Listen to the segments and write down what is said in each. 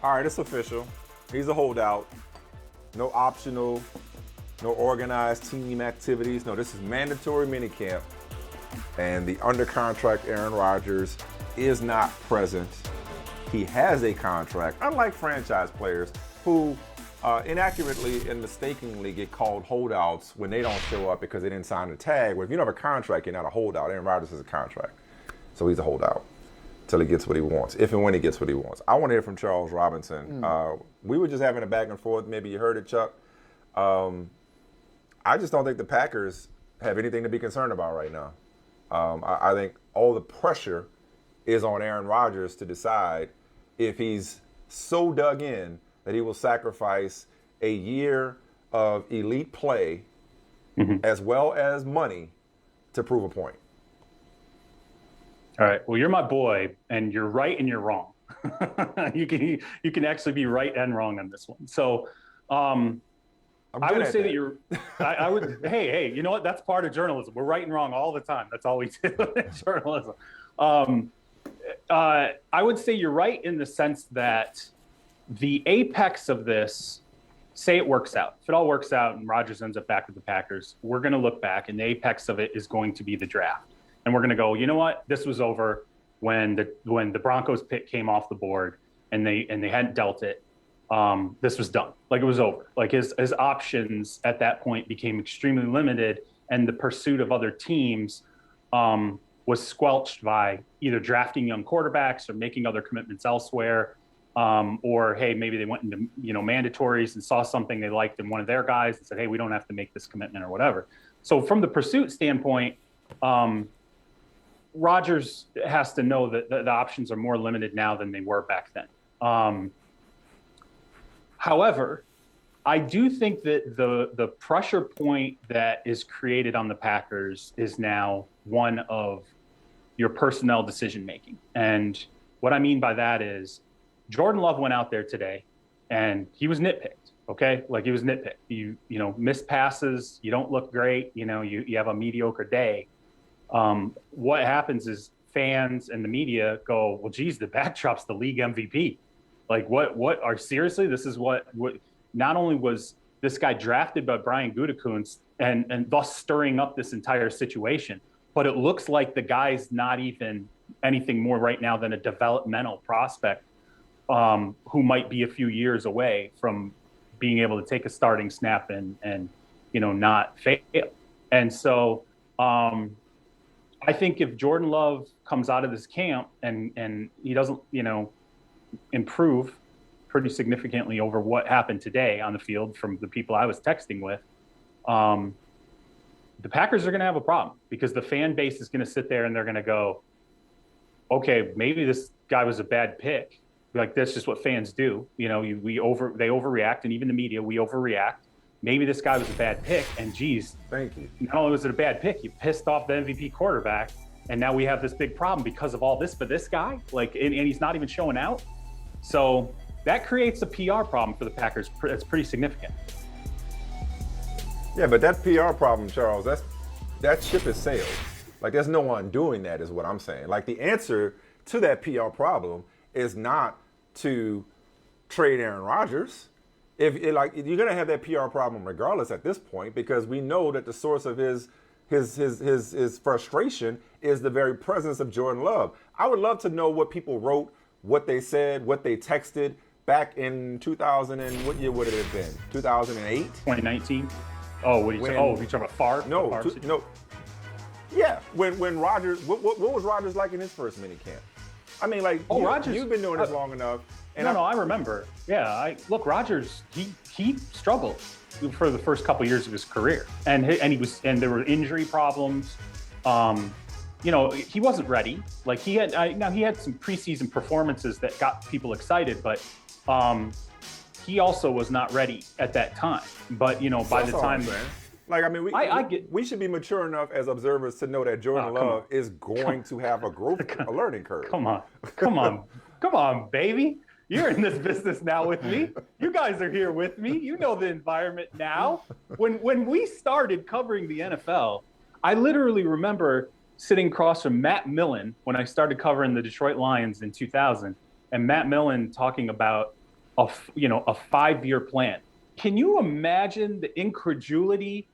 All right, it's official. He's a holdout. No optional, no organized team activities. No, this is mandatory minicamp. And the under contract Aaron Rodgers is not present. He has a contract, unlike franchise players who inaccurately and mistakenly get called holdouts when they don't show up because they didn't sign the tag. Well, if you don't have a contract, you're not a holdout. Aaron Rodgers has a contract. So he's a holdout until he gets what he wants, if and when he gets what he wants. I want to hear from Charles Robinson. We were just having a back and forth. Maybe you heard it, Chuck. I just don't think the Packers have anything to be concerned about right now. I think all the pressure is on Aaron Rodgers to decide if he's so dug in that he will sacrifice a year of elite play as well as money to prove a point. All right. Well, you're my boy, and you're right and you're wrong. you can actually be right and wrong on this one. So I would say that you're. I would. Hey, you know what? That's part of journalism. We're right and wrong all the time. That's all we do in journalism. I would say you're right in the sense that the apex of this, say it works out. If it all works out and Rodgers ends up back with the Packers, we're going to look back, and the apex of it is going to be the draft. And we're going to go, you know what? This was over when the Broncos pick came off the board and they hadn't dealt it. This was done. Like, it was over. Like, his options at that point became extremely limited, and the pursuit of other teams was squelched by either drafting young quarterbacks or making other commitments elsewhere. Or, hey, maybe they went into, mandatories and saw something they liked in one of their guys and said, hey, we don't have to make this commitment or whatever. So from the pursuit standpoint, Rodgers has to know that the options are more limited now than they were back then. However, I do think that the pressure point that is created on the Packers is now one of your personnel decision-making. And what I mean by that is Jordan Love went out there today and he was nitpicked, okay? Like, he was nitpicked. You missed passes, you don't look great, you have a mediocre day. What happens is fans and the media go, well, geez, the backdrop's the league MVP. Like, seriously, this is what not only was this guy drafted by Brian Gutekunst and thus stirring up this entire situation, but it looks like the guy's not even anything more right now than a developmental prospect who might be a few years away from being able to take a starting snap and not fail. And so I think if Jordan Love comes out of this camp and he doesn't, improve pretty significantly over what happened today on the field from the people I was texting with, the Packers are going to have a problem because the fan base is going to sit there and they're going to go, okay, maybe this guy was a bad pick. Like, that's just what fans do. They overreact, and even the media, we overreact. Maybe this guy was a bad pick, and geez, thank you. Not only was it a bad pick, you pissed off the MVP quarterback, and now we have this big problem because of all this for this guy. Like, and he's not even showing out. So that creates a PR problem for the Packers. That's pretty significant. Yeah, but that PR problem, Charles, that ship has sailed. Like, there's no undoing that, is what I'm saying. Like, the answer to that PR problem is not to trade Aaron Rodgers. You're going to have that PR problem regardless at this point, because we know that the source of his frustration is the very presence of Jordan Love. I would love to know what people wrote, what they said, what they texted back in 2000 and what year would it have been? 2008? 2019? Oh, what are you saying? Oh, you talking about Favre? No. Yeah, when Rodgers, what was Rodgers like in his first minicamp? I mean, like, Rodgers, you've been doing this long enough. And I remember. Yeah, Rodgers, he struggled for the first couple of years of his career, and there were injury problems. He wasn't ready. Like, he had some preseason performances that got people excited, but he also was not ready at that time. But by the time. Like, I mean, we should be mature enough as observers to know that Jordan Love is going to have a learning curve. Come on, baby. You're in this business now with me. You guys are here with me. You know the environment now. When we started covering the NFL, I literally remember sitting across from Matt Millen when I started covering the Detroit Lions in 2000, and Matt Millen talking about a 5-year plan. Can you imagine the incredulity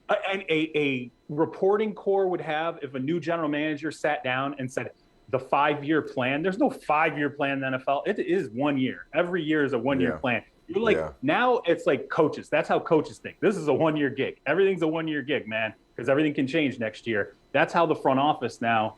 a reporting corps would have if a new general manager sat down and said, the 5-year plan? There's no 5-year plan in the NFL. It is 1 year. Every year is a 1-year plan. You're like, now it's like coaches. That's how coaches think. This is a 1-year gig. Everything's a 1-year gig, man, because everything can change next year. That's how the front office now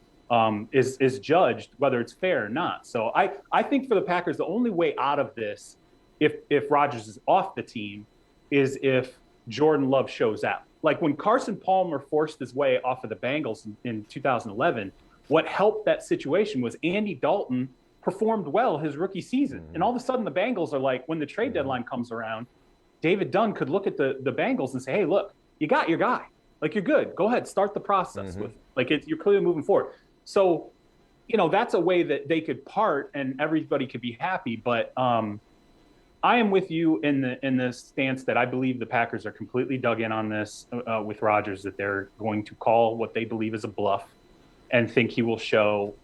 is judged, whether it's fair or not. So I think for the Packers, the only way out of this, if Rodgers is off the team, is if Jordan Love shows out. Like when Carson Palmer forced his way off of the Bengals in 2011, what helped that situation was Andy Dalton performed well his rookie season. And all of a sudden the Bengals are like, when the trade deadline comes around, David Dunn could look at the Bengals and say, hey, look, you got your guy. Like, you're good. Go ahead, start the process with, like, you're clearly moving forward. So, that's a way that they could part and everybody could be happy. But I am with you in the stance that I believe the Packers are completely dug in on this with Rodgers, that they're going to call what they believe is a bluff and think he will show,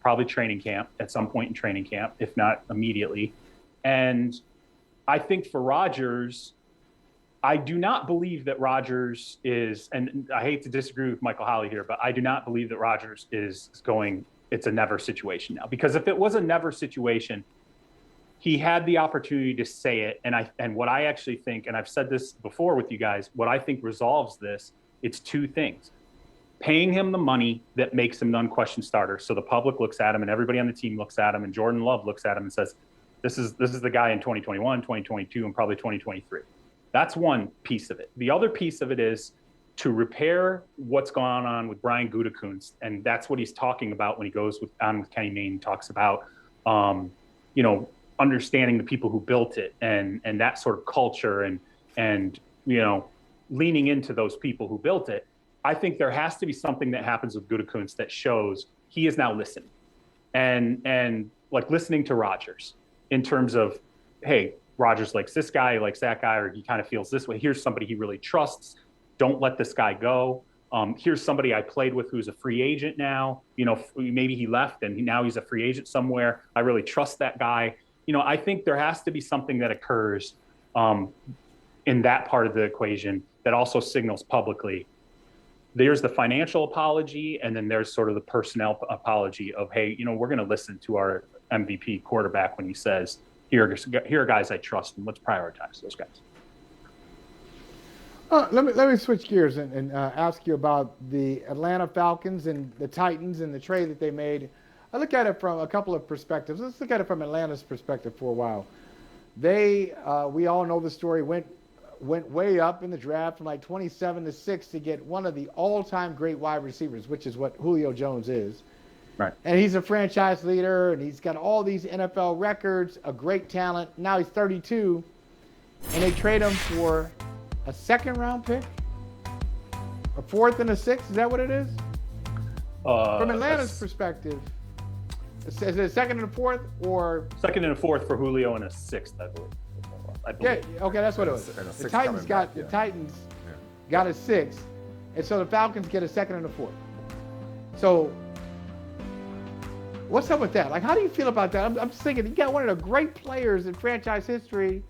probably training camp at some point in training camp, if not immediately. And I think for Rodgers, I do not believe that Rodgers is, and I hate to disagree with Michael Holley here, but I do not believe that Rodgers is going, it's a never situation now. Because if it was a never situation, he had the opportunity to say it. And what I actually think, and I've said this before with you guys, what I think resolves this, it's two things. Paying him the money that makes him an unquestioned starter. So the public looks at him and everybody on the team looks at him and Jordan Love looks at him and says, this is the guy in 2021, 2022, and probably 2023. That's one piece of it. The other piece of it is to repair what's going on with Brian Gutekunst. And that's what he's talking about when he goes on with Kenny Mayne, talks about, understanding the people who built it and that sort of culture and leaning into those people who built it. I think there has to be something that happens with Gutekunst that shows he is now listening and like listening to Rodgers in terms of, hey, Rodgers likes this guy, he likes that guy, or he kind of feels this way. Here's somebody he really trusts. Don't let this guy go. Here's somebody I played with who's a free agent now. Maybe he left and now he's a free agent somewhere. I really trust that guy. I think there has to be something that occurs in that part of the equation that also signals publicly. There's the financial apology, and then there's sort of the personnel apology of, hey, we're going to listen to our MVP quarterback when he says, here are guys I trust, and let's prioritize those guys. Let me switch gears and ask you about the Atlanta Falcons and the Titans and the trade that they made. I look at it from a couple of perspectives. Let's look at it from Atlanta's perspective for a while. They, we all know the story, went way up in the draft from like 27 to 6 to get one of the all-time great wide receivers, which is what Julio Jones is. Right. And he's a franchise leader, and he's got all these NFL records, a great talent. Now he's 32, and they trade him for a second-round pick, a fourth and a sixth. Is that what it is? From Atlanta's perspective, is it a second and a fourth, or second and a fourth for Julio and a sixth, I believe. Yeah, okay, that's what it was. The Titans got got a sixth, and so the Falcons get a second and a fourth. So what's up with that? Like, how do you feel about that? I'm just thinking, you got one of the great players in franchise history,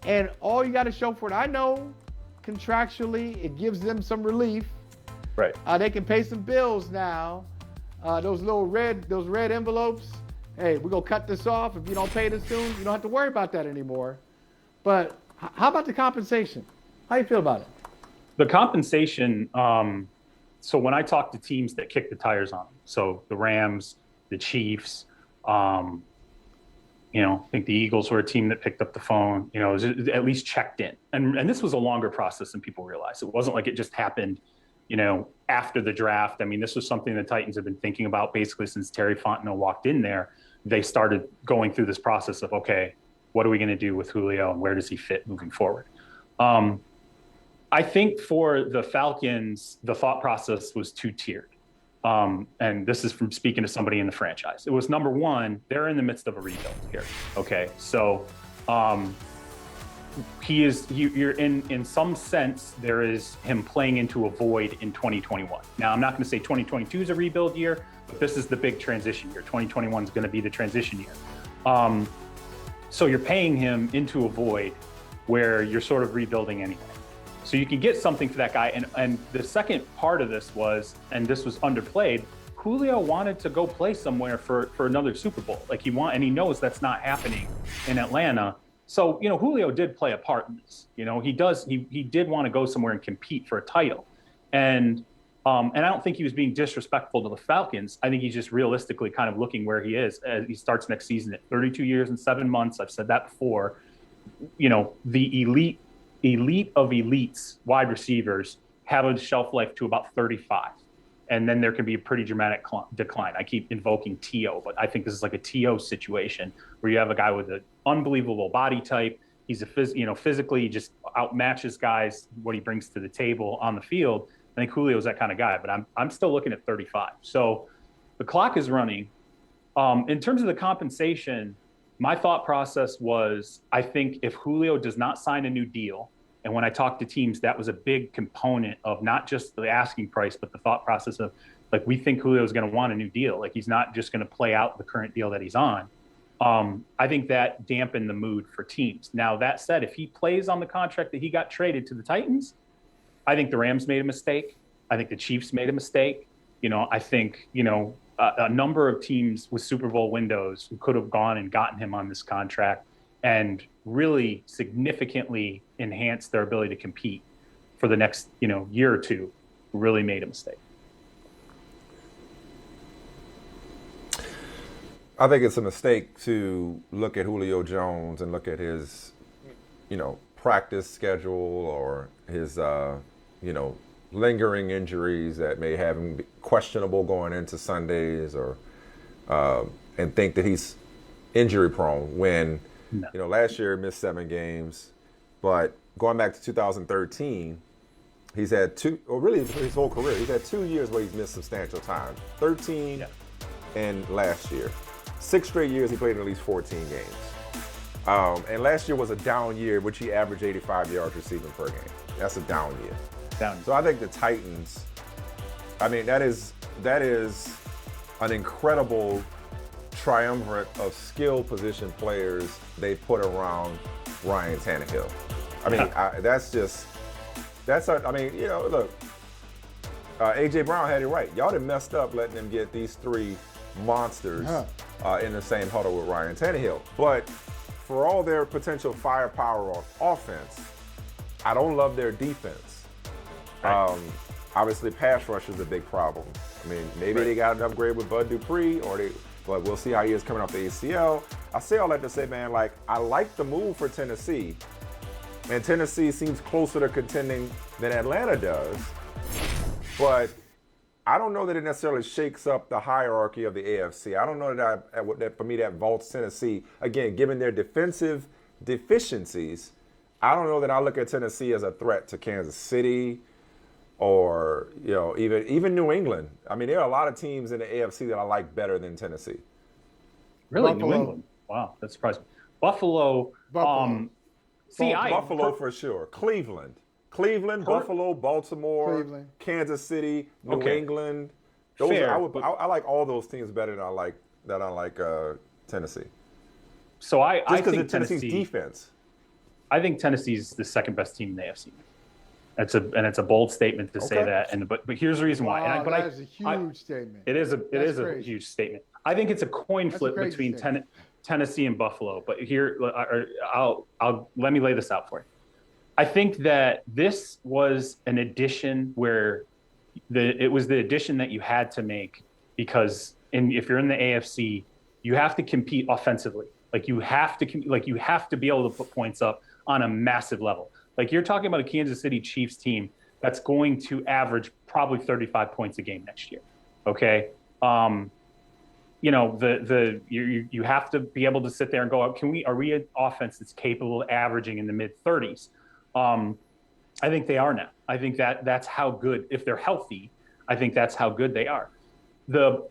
and all you got to show for it. I know contractually it gives them some relief. Right. They can pay some bills now. Those red envelopes. Hey, we're gonna cut this off. If you don't pay this soon, you don't have to worry about that anymore. But how about the compensation? How do you feel about it? The compensation. So when I talk to teams that kick the tires on, so the Rams, the Chiefs, I think the Eagles were a team that picked up the phone, at least checked in. And this was a longer process than people realize. It wasn't like it just happened, after the draft. I mean, this was something the Titans have been thinking about basically since Terry Fontenot walked in there. They started going through this process of, okay, what are we going to do with Julio and where does he fit moving forward? I think for the Falcons, the thought process was two-tiered. And this is from speaking to somebody in the franchise. It was, number one, they're in the midst of a rebuild here. Okay. So, you're in some sense, there is him playing into a void in 2021. Now, I'm not going to say 2022 is a rebuild year, but this is the big transition year. 2021 is going to be the transition year. So you're paying him into a void where you're sort of rebuilding anyway. So you can get something for that guy. And the second part of this was, and this was underplayed, Julio wanted to go play somewhere for another Super Bowl. Like and he knows that's not happening in Atlanta. So, Julio did play a part in this. He did want to go somewhere and compete for a title. And I don't think he was being disrespectful to the Falcons. I think he's just realistically kind of looking where he is as he starts next season at 32 years and 7 months. I've said that before. The elite of elites, wide receivers, have a shelf life to about 35. And then there can be a pretty dramatic decline. I keep invoking T.O., but I think this is like a T.O. situation where you have a guy with an unbelievable body type. He's physically just outmatches guys, what he brings to the table on the field. I think Julio's that kind of guy, but I'm still looking at 35. So the clock is running. In terms of the compensation, my thought process was, I think if Julio does not sign a new deal, and when I talked to teams, that was a big component of not just the asking price, but the thought process of, like, we think Julio's going to want a new deal. Like, he's not just going to play out the current deal that he's on. I think that dampened the mood for teams. Now, that said, if he plays on the contract that he got traded to the Titans, I think the Rams made a mistake. I think the Chiefs made a mistake. I think, a number of teams with Super Bowl windows who could have gone and gotten him on this contract and really significantly enhanced their ability to compete for the next, year or two, really made a mistake. I think it's a mistake to look at Julio Jones and look at his, practice schedule or his, lingering injuries that may have him questionable going into Sundays or and think that he's injury prone when, last year he missed 7 games. But going back to 2013, he's had really his whole career, he's had 2 years where he's missed substantial time. 13 and last year. 6 straight years he played in at least 14 games. And last year was a down year, which he averaged 85 yards receiving per game. That's a down year. So I think the Titans, that is an incredible triumvirate of skill position players they put around Ryan Tannehill. Look, A.J. Brown had it right. Y'all done messed up letting them get these 3 monsters in the same huddle with Ryan Tannehill. But for all their potential firepower on offense, I don't love their defense. Right. Obviously, pass rush is a big problem. Maybe they got an upgrade with Bud Dupree, but we'll see how he is coming off the ACL. I say all that to say, man, I like the move for Tennessee, and Tennessee seems closer to contending than Atlanta does, but I don't know that it necessarily shakes up the hierarchy of the AFC. I don't know that for me that vaults Tennessee. Again, given their defensive deficiencies, I don't know that I look at Tennessee as a threat to Kansas City or, even New England. There are a lot of teams in the AFC that I like better than Tennessee. Really? Buffalo. New England? Wow, that's surprising. Buffalo. Buffalo for sure. Cleveland, Buffalo, Baltimore, Cleveland. Kansas City, New England. I like all those teams better than I like Tennessee. So I because think of Tennessee's defense. I think Tennessee's the second best team in the AFC. It's a bold statement to say that, but here's the reason why. Wow, that is a huge statement. It is a huge statement. I think it's a coin flip between Tennessee and Buffalo. But here, let me lay this out for you. I think that this was an addition where it was the addition that you had to make because if you're in the AFC, you have to compete offensively. You have to be able to put points up on a massive level. You're talking about a Kansas City Chiefs team that's going to average probably 35 points a game next year. Okay. You have to be able to sit there and go, are we an offense that's capable of averaging in the mid-30s? I think they are now. I think that's how good, if they're healthy, I think that's how good they are. The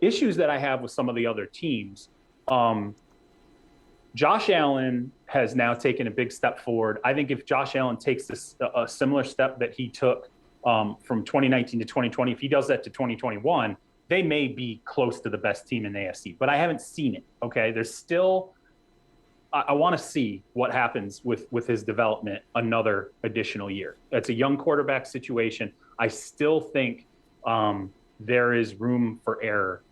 issues that I have with some of the other teams, Josh Allen has now taken a big step forward. I think if Josh Allen takes a similar step that he took from 2019 to 2020, if he does that to 2021, they may be close to the best team in the AFC. But I haven't seen it, okay? There's still I want to see what happens with his development another additional year. It's a young quarterback situation. I still think there is room for error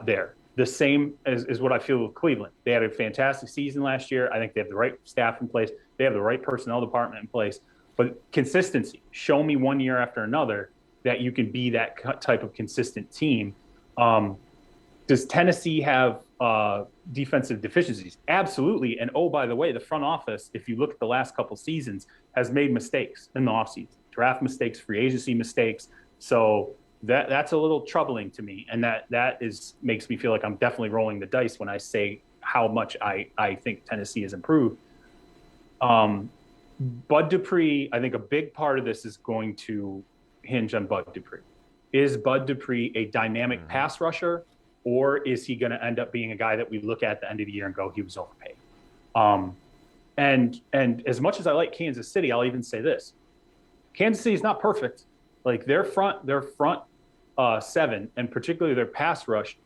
there. The same as what I feel with Cleveland. They had a fantastic season last year. I think they have the right staff in place. They have the right personnel department in place. But consistency, show me one year after another that you can be that type of consistent team. Does Tennessee have defensive deficiencies? Absolutely. And oh, by the way, the front office, if you look at the last couple seasons, has made mistakes in the offseason. Draft mistakes, free agency mistakes. So that's a little troubling to me. And that makes me feel like I'm definitely rolling the dice when I say how much I think Tennessee has improved. Bud Dupree, I think a big part of this is going to hinge on Bud Dupree. Is Bud Dupree a dynamic pass rusher, or is he going to end up being a guy that we look at the end of the year and go, he was overpaid? And as much as I like Kansas City, I'll even say this. Kansas City is not perfect. Like their front seven, and particularly their pass rush,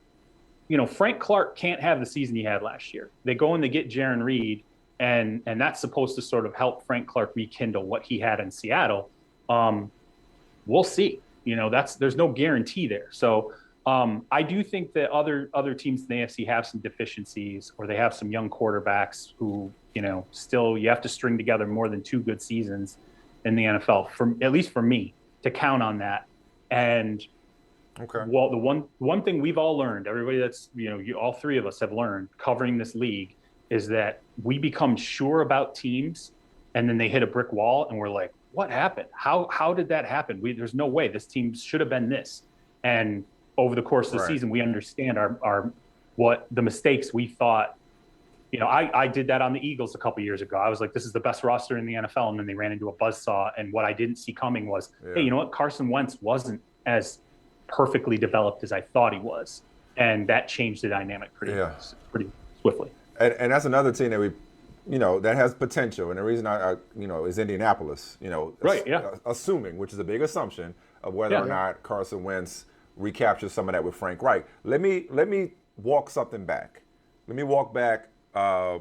Frank Clark can't have the season he had last year. They go and they get Jaron Reed, and that's supposed to sort of help Frank Clark rekindle what he had in Seattle. We'll see. There's no guarantee there. So I do think that other teams in the AFC have some deficiencies, or they have some young quarterbacks who, still you have to string together more than 2 good seasons in the NFL, at least for me, to count on that. And well, the one thing we've all learned, everybody that's, all 3 of us have learned covering this league, is that we become sure about teams and then they hit a brick wall and we're like, what happened? How did that happen? There's no way this team should have been this. And over the course of the season, we understand what the mistakes we thought. I did that on the Eagles a couple years ago. I was like, this is the best roster in the NFL. And then they ran into a buzzsaw. And what I didn't see coming was, hey, you know what? Carson Wentz wasn't as perfectly developed as I thought he was. And that changed the dynamic pretty swiftly. And that's another team that that has potential. And the reason I is Indianapolis, assuming, which is a big assumption of whether or not Carson Wentz recaptures some of that with Frank Reich. Let me walk something back. Let me walk back. I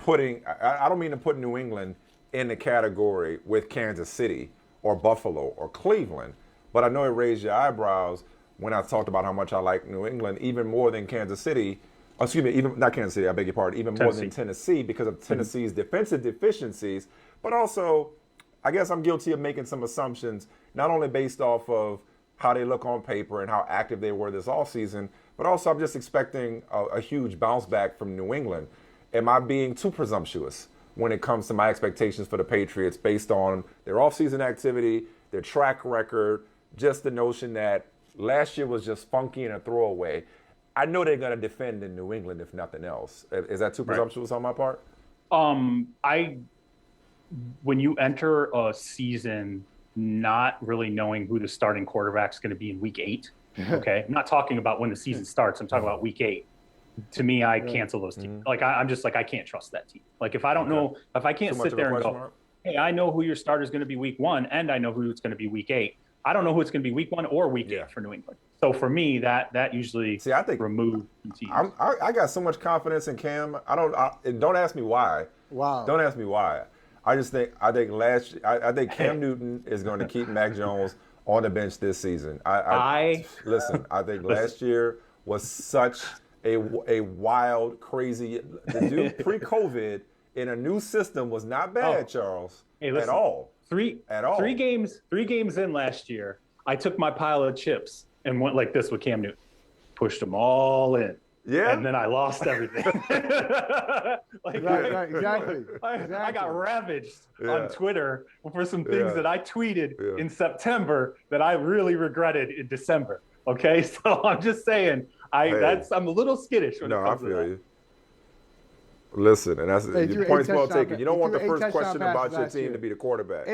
don't mean to put New England in the category with Kansas City or Buffalo or Cleveland, but I know it raised your eyebrows when I talked about how much I like New England even more than Kansas City. Excuse me, even not Kansas City, I beg your pardon, even more than Tennessee because of Tennessee's defensive deficiencies, but also I guess I'm guilty of making some assumptions, not only based off of how they look on paper and how active they were this offseason, but also I'm just expecting a huge bounce back from New England. Am I being too presumptuous when it comes to my expectations for the Patriots based on their offseason activity, their track record, just the notion that last year was just funky and a throwaway? I know they're going to defend in New England, if nothing else. Is that too presumptuous on my part? When you enter a season not really knowing who the starting quarterback is going to be in week 8, okay? I'm not talking about when the season starts. I'm talking about week 8. To me, I cancel those teams. Like, I'm just like, I can't trust that team. Like, if I don't know, if I can't sit there and go, hey, I know who your starter is going to be week 1, and I know who it's going to be week 8. I don't know who it's going to be week 1 or week 8 for New England. So for me, that usually I think removes teams. I got so much confidence in Cam. Don't ask me why. Wow. Don't ask me why. I think Cam Newton is going to keep Mac Jones on the bench this season. Listen. I think last year was such a wild, crazy. The dude pre-COVID in a new system was not bad, Charles. Hey, listen, at all. Three games in last year, I took my pile of chips and went like this with Cam Newton, pushed them all in. Yeah. And then I lost everything. Exactly. I got ravaged on Twitter for some things that I tweeted in September that I really regretted in December. Okay, so I'm just saying, I'm a little skittish when it comes to that. You. Listen, and that's your point's well taken. You don't want the first question about your team to be the quarterback.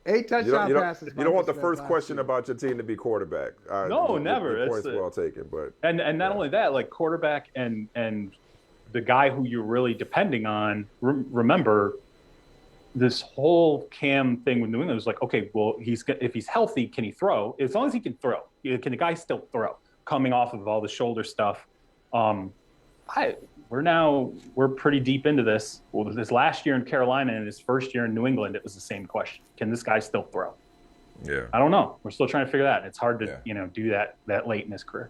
Eight touchdown passes. You don't want the first question about your team to be quarterback. No, never. Your point's well taken, but and not only that, like quarterback and the guy who you're really depending on. Remember, this whole Cam thing with New England was like, okay, well, if he's healthy, can he throw? As long as he can throw, can the guy still throw? Coming off of all the shoulder stuff, we're pretty deep into this. Well, this last year in Carolina and his first year in New England, it was the same question. Can this guy still throw? Yeah. I don't know. We're still trying to figure that out. It's hard to, Yeah. Do that late in his career.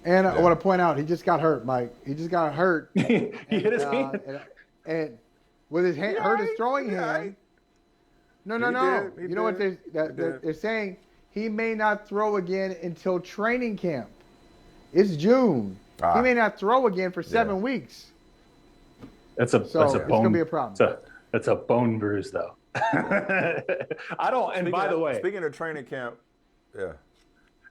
And I want to point out, he just got hurt, Mike. He just got hurt. He hit his hand. And with his hand, hurt his throwing hand. No. He You know what they're saying? He may not throw again until training camp. It's June. He may not throw again for 7 weeks. That's a bone. It's going to be a problem. That's a bone bruise, though. I don't. And by the way, speaking of training camp,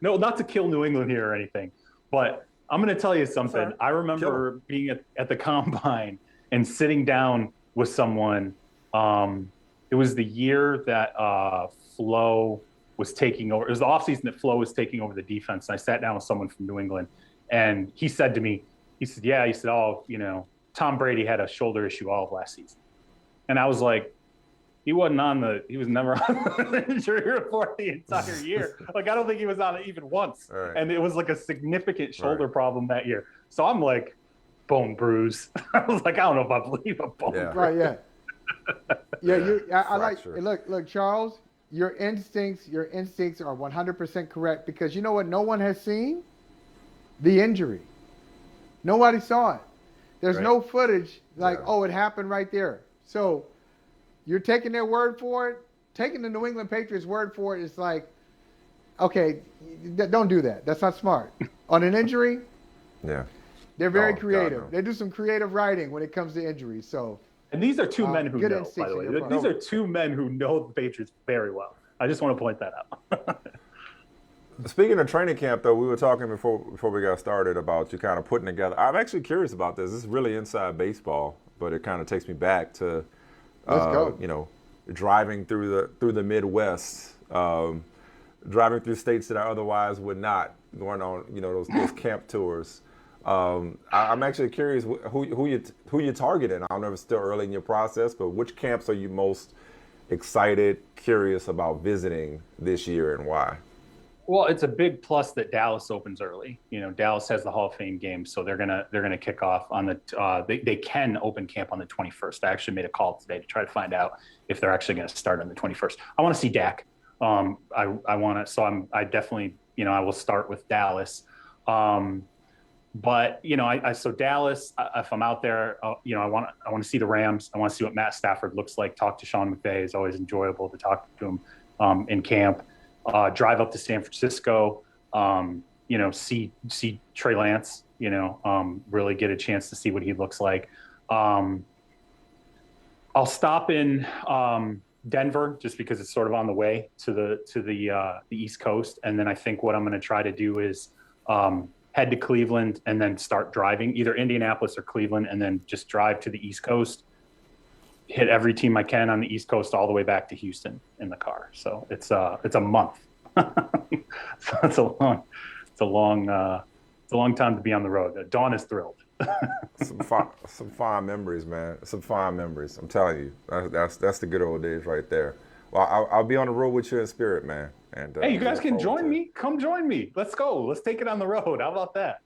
no, not to kill New England here or anything, but I'm going to tell you something. Sorry. I remember being at the combine and sitting down with someone. It was the year that Flo was taking over. It was the offseason that Flo was taking over the defense. And I sat down with someone from New England, and he said to me, he said, oh, Tom Brady had a shoulder issue all of last season. And I was like, he was never on the injury report the entire year. Like, I don't think he was on it even once. Right. And it was like a significant shoulder problem that year. So I'm like, bone bruise. I was like, I don't know if I believe a bone bruise. Right, I like, look, Charles, your instincts are 100% correct, because you know what no one has seen? The injury. Nobody saw it. There's no footage oh, it happened right there. So you're taking their word for it. Taking the New England Patriots' word for it is like, okay, don't do that. That's not smart. On an injury, they're very creative. They do some creative writing when it comes to injuries. So, and these are two men who know, by the way. These are two men who know the Patriots very well. I just want to point that out. Speaking of training camp, though, we were talking before we got started about you kind of putting together. I'm actually curious about this. This is really inside baseball, but it kind of takes me back to, driving through the Midwest, driving through states that I otherwise would not, going on those camp tours. I'm actually curious who you targeting. I don't know if it's still early in your process, but which camps are you most excited, curious about visiting this year, and why? Well, it's a big plus that Dallas opens early. Dallas has the Hall of Fame game, so they're gonna kick off on the. They can open camp on the 21st. I actually made a call today to try to find out if they're actually going to start on the 21st. I want to see Dak. I want to. So I definitely I will start with Dallas. But so Dallas. If I'm out there, I want to see the Rams. I want to see what Matt Stafford looks like. Talk to Sean McVay is always enjoyable to talk to him in camp. Drive up to San Francisco, see Trey Lance, really get a chance to see what he looks like. I'll stop in Denver just because it's sort of on the way to the East Coast. And then I think what I'm going to try to do is head to Cleveland and then start driving either Indianapolis or Cleveland, and then just drive to the East Coast, hit every team I can on the East Coast all the way back to Houston in the car. So it's a month. So it's a long time to be on the road. Dawn is thrilled. some fond memories, man. Some fond memories. I'm telling you, that's the good old days right there. Well, I'll be on the road with you in spirit, man. And hey, you guys can join me. Come join me. Let's go. Let's take it on the road. How about that?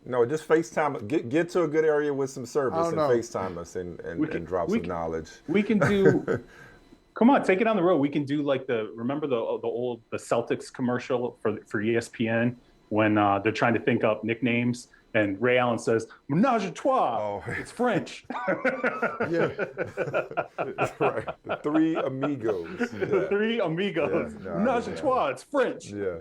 No, just FaceTime. Get to a good area with some service and FaceTime us and drop some knowledge. We can do. Come on, take it on the road. We can do like remember the old Celtics commercial for ESPN when they're trying to think up nicknames, and Ray Allen says "Menage a trois." Oh. It's French. Yeah, that's right. The Three Amigos. The Three Amigos. Yeah, Menage a trois. It's French. Yeah.